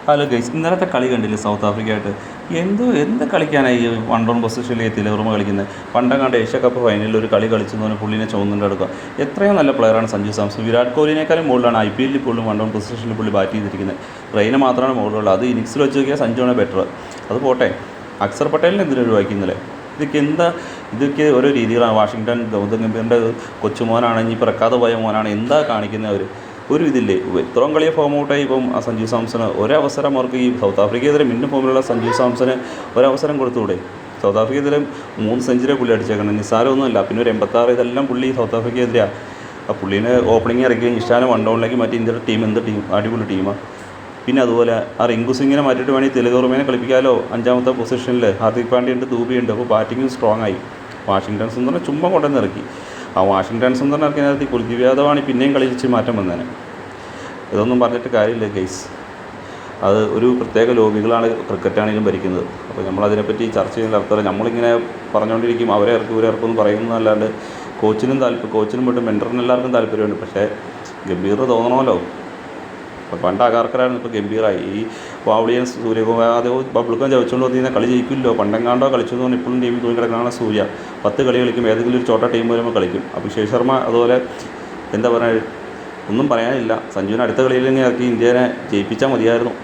Hello guys, ഇന്നലത്തെ കളി കണ്ടില്ലേ സൗത്ത് ആഫ്രിക്കയായിട്ട്? എന്ത് കളിക്കാനായി ഈ വൺ ഡൗൺ പൊസിഷനിൽ തിലകർമ്മ കളിക്കുന്നത്? പണ്ടെങ്ങാണ്ട് ഏഷ്യ കപ്പ് ഫൈനലിൽ ഒരു കളി കളിച്ചെന്ന് പറഞ്ഞാൽ പുള്ളിനെ ചുവന്നുകൊണ്ട് എടുക്കുക. എത്രയോ നല്ല പ്ലെയറാണ് സഞ്ജു സാംസൺ. വിരാട് കോഹ്ലിനേക്കാളും മുകളിലാണ് IPL പോലും വൺ ഡൗൺ പൊസിഷനിൽ പുള്ളി ബാറ്റ് ചെയ്തിരിക്കുന്നത്. റെയിന് മാത്രമാണ് മുകളിലുള്ളത്. അത് ഇനിങ്സിൽ വെച്ച് നോക്കിയാൽ സഞ്ജുവാണ് ബെറ്റർ. അത് പോട്ടെ, അക്സർ പട്ടേലിനെ എന്തിനു ഒഴിവാക്കുന്നില്ലേ? ഇതൊക്കെ ഓരോ രീതികളാണ്. വാഷിങ്ടൺ ഗൗതം ഗംഭീറിൻ്റെ കൊച്ചുമോനാണ്, ഇനി പിറക്കാതെ പോയ മോനാണ്. എന്താ കാണിക്കുന്നത് അവർ? ഒരു ഇതില്ലേ, ഇത്രയും കളിയെ ഫോം ഔട്ടായി. ഇപ്പം ആ സഞ്ജു സാംസണ് ഒരവസരം അവർക്ക് ഈ സൗത്ത് ആഫ്രിക്കയെതിരെ മിന്നും ഫോമിലുള്ള സഞ്ജു സാംസന് ഒരവസരം കൊടുത്തുകൂടെ? സൗത്ത് ആഫ്രിക്കയെതിരെ 3 സെഞ്ചുറി പുള്ളി അടിച്ചേക്കണം, നിസ്സാരമൊന്നുമല്ല. പിന്നെ ഒരു 86 ഇതെല്ലാം പുള്ളി സൗത്ത് ആഫ്രിക്കയെതിരെയാണ്. ആ പുള്ളീനെ ഓപ്പണിങ് ഇറക്കി ഇഷ്ടാനെ വൺ ഡൗണിലേക്ക് മാറ്റി. ഇന്ത്യയുടെ ടീം എന്ത് ടീം, അടിപൊളി ടീമാണ്. പിന്നെ അതുപോലെ ആ റിങ്കു സിങ്ങിനെ മാറ്റിയിട്ട് വേണമെങ്കിൽ തിലകർമ്മേനെ കളിപ്പിക്കാമല്ലോ. 5ാമത്തെ പൊസിഷനിൽ ഹാർദിക് പാണ്ഡ്യയുണ്ട്, ദൂബിയുണ്ട്. അപ്പോൾ ബാറ്റിങ്ങും സ്ട്രോങ് ആയി. വാഷിങ്ടൺ സുന്ദറിനെ ചുമ്മാ കൊണ്ടുവന്ന് ഇറക്കി. ആ വാഷിങ്ടൺ സുന്ദറിനെ ഇറക്കിയതിനകത്ത് കുൽദീപ് യാദവാണ് പിന്നെയും കളിച്ച് മാറ്റം വന്നേനെ. ഇതൊന്നും പറഞ്ഞിട്ട് കാര്യമില്ല ഗൈസ്. അത് ഒരു പ്രത്യേക ലോബികളാണ് ക്രിക്കറ്റാണെങ്കിലും ഭരിക്കുന്നത്. അപ്പോൾ നമ്മളതിനെപ്പറ്റി ചർച്ച ചെയ്യുന്ന അർത്ഥമല്ല. നമ്മളിങ്ങനെ പറഞ്ഞുകൊണ്ടിരിക്കും അവരെ ഇറക്കി ഇവരെ ഇറക്കുമെന്ന് പറയുന്നതല്ലാണ്ട് കോച്ചിനും വിട്ട് മെൻറ്ററിന് എല്ലാവർക്കും താല്പര്യമുണ്ട്. പക്ഷേ ഗംഭീർ തോന്നണമല്ലോ. ഇപ്പോൾ പണ്ട് അഗാർക്കറായിരുന്നു, ഇപ്പോൾ ഗംഭീറായി. ഈ വാവ്ലിയൻ സൂര്യകുമാർ അത് ബബിൾക്കാൻ ചവച്ചുകൊണ്ട് വന്നിരുന്ന കളി ജയിക്കില്ലോ. പണ്ടെങ്ങാണ്ടോ കളിച്ചെന്ന് പറഞ്ഞാൽ ഇപ്പോഴും ടീമിൽ തൂങ്ങി കിടക്കണതാണ് സൂര്യ. 10 കളി കളിക്കും, ഏതെങ്കിലും ഒരു ചോട്ട ടീം വരുമ്പോൾ കളിക്കും. അഭിഷേക് ശർമ്മ അതുപോലെ. എന്താ പറയുക, ഒന്നും പറയാനില്ല. സഞ്ജുവിനെ അടുത്ത കളിയിൽ ഇറക്കി ഇന്ത്യനെ ജയിപ്പിച്ചാൽ മതിയായിരുന്നു.